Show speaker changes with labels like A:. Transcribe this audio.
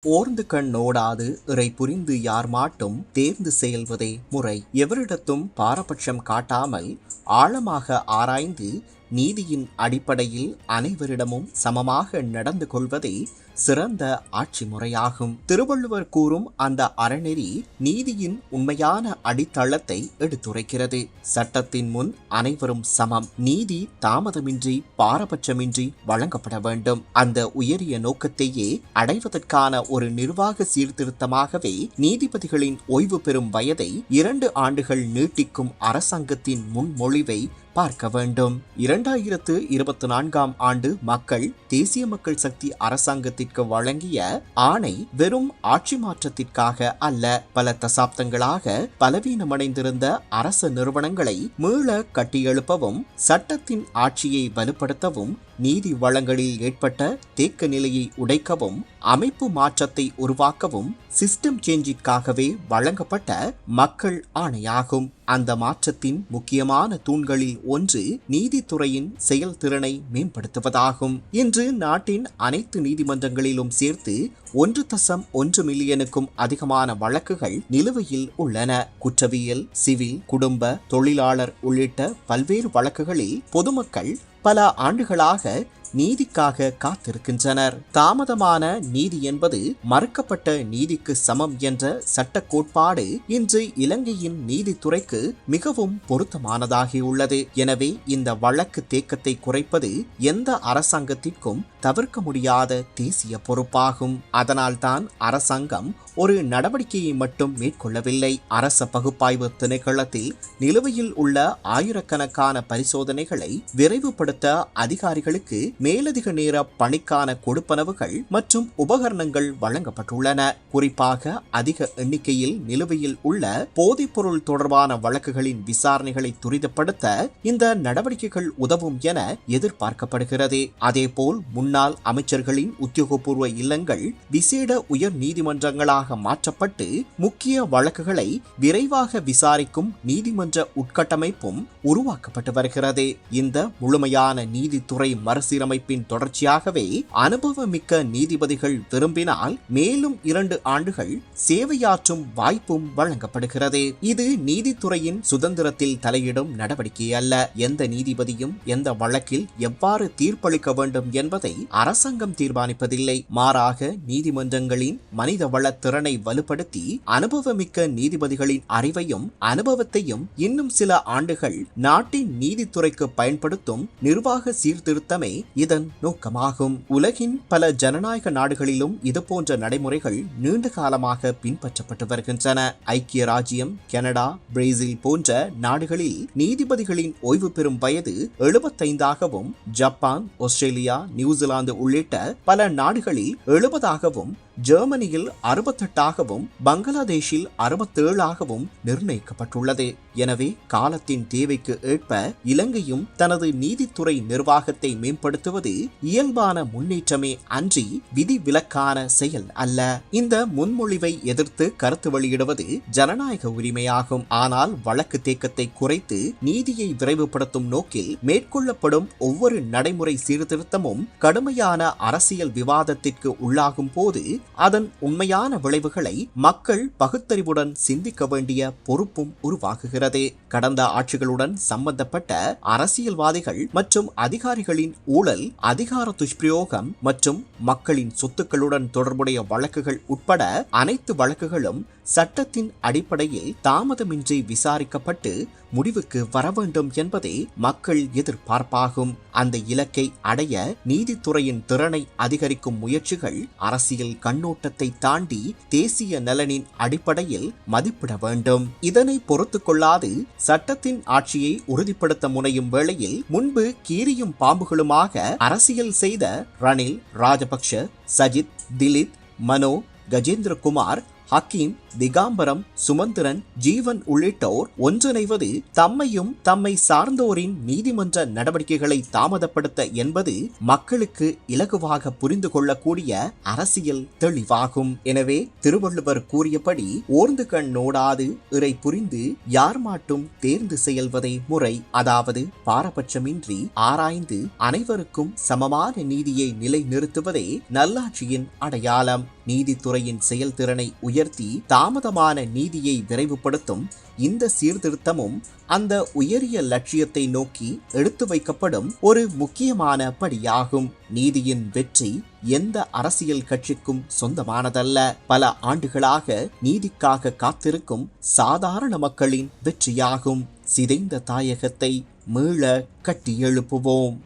A: ஓர்ந்து கண் ஓடாது இறை புரிந்து யார் மாட்டும் தேர்ந்து செயல்வதே முறை. எவரிடத்தும் பாரபட்சம் காட்டாமல் ஆழமாக ஆராய்ந்து நீதியின் அடிப்படையில் அனைவரிடமும் சமமாக நடந்து கொள்வதே சிறந்த ஆட்சி முறையாகும். திருவள்ளுவர் கூறும் அந்த அறநெறி நீதியின் உண்மையான அடித்தளத்தை எடுத்துரைக்கிறது. சட்டத்தின் முன் அனைவரும் சமம். நீதி தாமதமின்றி பாரபட்சமின்றி வழங்கப்பட வேண்டும். அந்த உயரிய நோக்கத்தையே அடைவதற்கான ஒரு நிர்வாக சீர்திருத்தமாகவே நீதிபதிகளின் ஓய்வு பெறும் வயதை 2 ஆண்டுகள் நீட்டிக்கும் அரசாங்கத்தின் முன்மொழிவை பார்க்க வேண்டும். 2024ஆம் ஆண்டு மக்கள் தேசிய மக்கள் சக்தி அரசாங்கத்திற்கு வழங்கிய ஆணை வெறும் ஆட்சி மாற்றத்திற்காக அல்ல, பல தசாப்தங்களாக பலவீனமடைந்திருந்த அரசு நிறுவனங்களை மீள கட்டியெழுப்பவும், சட்டத்தின் ஆட்சியை வலுப்படுத்தவும், நீதி வளங்களில் ஏற்பட்ட தேக்க நிலையை உடைக்கவும், அமைப்பு மாற்றத்தை உருவாக்கவும் சிஸ்டம் சேஞ்சிற்காகவே வழங்கப்பட்ட மக்கள் ஆணையாகும். அந்த மாற்றத்தின் முக்கியமான தூண்களில் ஒன்று நீதித்துறையின் செயல்திறனை மேம்படுத்துவதாகும். இன்று நாட்டின் அனைத்து நீதிமன்றங்களிலும் சேர்த்து 1.1 மில்லியனுக்கும் அதிகமான வழக்குகள் நிலுவையில் உள்ளன. குற்றவியல், சிவில், குடும்ப, தொழிலாளர் உள்ளிட்ட பல்வேறு வழக்குகளில் பொதுமக்கள் பல ஆண்டுகளாக நீதிக்காக காத்திருக்கின்றனர். தாமதமான நீதி என்பது மறுக்கப்பட்ட நீதிக்கு சமம் என்ற சட்ட கோட்பாடு இன்று இலங்கையின் நீதித்துறைக்கு மிகவும் பொருத்தமானதாகியுள்ளது. எனவே இந்த வழக்கு தேக்கத்தை குறைப்பது எந்த அரசாங்கத்திற்கும் தவிர்க்க முடியாத தேசிய பொறுப்பாகும். அதனால்தான் அரசாங்கம் ஒரு நடவடிக்கையை மட்டும் மேற்கொள்ளவில்லை. அரச பகுப்பாய்வு திணைக்களத்தில் நிலுவையில் உள்ள ஆயிரக்கணக்கான பரிசோதனைகளை விரைவுபடுத்த அதிகாரிகளுக்கு மேலதிக நேர பணிக்கான கொடுப்பனவுகள் மற்றும் உபகரணங்கள் வழங்கப்பட்டுள்ளன. குறிப்பாக அதிக எண்ணிக்கையில் நிலுவையில் உள்ள போதைப்பொருள் தொடர்பான வழக்குகளின் விசாரணைகளை துரிதப்படுத்த இந்த நடவடிக்கைகள் உதவும் என எதிர்பார்க்கப்படுகிறது. அதேபோல் முன்னாள் அமைச்சர்களின் உத்தியோகபூர்வ இல்லங்கள் விசேட உயர் நீதிமன்றங்களாக மாற்றப்பட்டு முக்கிய வழக்குகளை விரைவாக விசாரிக்கும் நீதிமன்ற உட்கட்டமைப்பும் உருவாக்கப்பட்டு வருகிறது. இந்த முழுமையான நீதித்துறை மறுசீரமைப்பின் தொடர்ச்சியாகவே அனுபவமிக்க நீதிபதிகள் விரும்பினால் மேலும் 2 ஆண்டுகள் சேவையாற்றும் வாய்ப்பும் வழங்கப்படுகிறது. இது நீதித்துறையின் சுதந்திரத்தில் தலையிடும் நடவடிக்கை அல்ல. எந்த நீதிபதியும் எந்த வழக்கில் எவ்வாறு தீர்ப்பளிக்க வேண்டும் என்பதை அரசாங்கம் தீர்மானிப்பதில்லை. மாறாக நீதிமன்றங்களின் மனிதவள திறனை வலுப்படுத்தி அனுபவமிக்க நீதிபதிகளின் அறிவையும் அனுபவத்தையும் இன்னும் சில ஆண்டுகள் நாட்டின் நீதித்துறைக்கு பயன்படுத்தும் நிர்வாக சீர்திருத்தமே இதன் நோக்கமாகும். உலகின் பல ஜனநாயக நாடுகளிலும் இதுபோன்ற நடைமுறைகள் நீண்ட காலமாக பின்பற்றப்பட்டு வருகின்றன. ஐக்கிய ராஜ்யம், கனடா, பிரேசில் போன்ற நாடுகளில் நீதிபதிகளின் ஓய்வு பெறும் வயது 75ஆகவும், ஜப்பான், ஆஸ்திரேலியா, நியூசிலாந்து உள்ளிட்ட பல நாடுகளில் 70ஆகவும், ஜெர்மனியில் 68ஆகவும், பங்களாதேஷில் 67ஆகவும் நிர்ணயிக்கப்பட்டுள்ளது. எனவே காலத்தின் தேவைக்கு ஏற்ப இலங்கையும் தனது நீதித்துறை நிர்வாகத்தை மேம்படுத்துவது இயல்பான முன்னேற்றமே அன்றி விதிவிலக்கான செயல் அல்ல. இந்த முன்மொழிவை எதிர்த்து கருத்து வெளியிடுவது ஜனநாயக உரிமையாகும். ஆனால் வழக்கு தேக்கத்தை குறைத்து நீதியை விரைவுபடுத்தும் நோக்கில் மேற்கொள்ளப்படும் ஒவ்வொரு நடைமுறை சீர்திருத்தமும் கடுமையான அரசியல் விவாதத்திற்கு உள்ளாகும் போது அதன் உண்மையான விளைவுகளை மக்கள் பகுத்தறிவுடன் சிந்திக்க வேண்டிய பொறுப்பும் உருவாகுகிறது. கடந்த ஆட்சிகளுடன் சம்பந்தப்பட்ட அரசியல்வாதிகள் மற்றும் அதிகாரிகளின் ஊழல், அதிகார துஷ்பிரயோகம் மற்றும் மக்களின் சொத்துக்களுடன் தொடர்புடைய வழக்குகள் உட்பட அனைத்து வழக்குகளும் சட்டத்தின் அடிப்படையில் தாமதமின்றி விசாரிக்கப்பட்டு முடிவுக்கு வர வேண்டும் என்பதே மக்கள் எதிர்பார்ப்பாகும். அந்த இலக்கை அடைய நீதித்துறையின் திறனை அதிகரிக்கும் முயற்சிகள் அரசியல் கண்ணோட்டத்தை தாண்டி தேசிய நலனின் அடிப்படையில் மதிப்பிட வேண்டும். இதனை பொறுத்து கொள்ளாது சட்டத்தின் ஆட்சியை உறுதிப்படுத்த முனையும் வேளையில் முன்பு கீரியும் பாம்புகளுமாக அரசியல் செய்த ரணில், ராஜபக்ஷ, சஜித், திலீப், மனோ, கஜேந்திரகுமார், ஹக்கீம் திகாம்பரம், சுமந்திரன், ஜீவன் உள்ளிட்டோர் ஒன்றிணைவது தம்மையும் தம்மை சார்ந்தோரின் நீதிமன்ற நடவடிக்கைகளை தாமதப்படுத்த என்பது மக்களுக்கு இலகுவாக புரிந்து கொள்ளக்கூடிய அரசியல் தெளிவாகும். எனவே திருவள்ளுவர் கூறியபடி ஓர்ந்து கண் நோடாது இறை புரிந்து யார் மாட்டும் தேர்ந்து செயல்வதே முறை. அதாவது பாரபட்சமின்றி ஆராய்ந்து அனைவருக்கும் சமமான நீதியை நிலைநிறுத்துவதே நல்லாட்சியின் அடையாளம். நீதித்துறையின் செயல்திறனை உயர்த்தி தாமதமான நீதியை விரைவுபடுத்தும் இந்த சீர்திருத்தமும் அந்த உயரிய லட்சியத்தை நோக்கி எடுத்து வைக்கப்படும் ஒரு முக்கியமான படியாகும். நீதியின் வெற்றி எந்த அரசியல் கட்சிக்கும் சொந்தமானதல்ல. பல ஆண்டுகளாக நீதிக்காக காத்திருக்கும் சாதாரண மக்களின் வெற்றியாகும். சிதைந்த தாயகத்தை மீள கட்டி எழுப்புவோம்.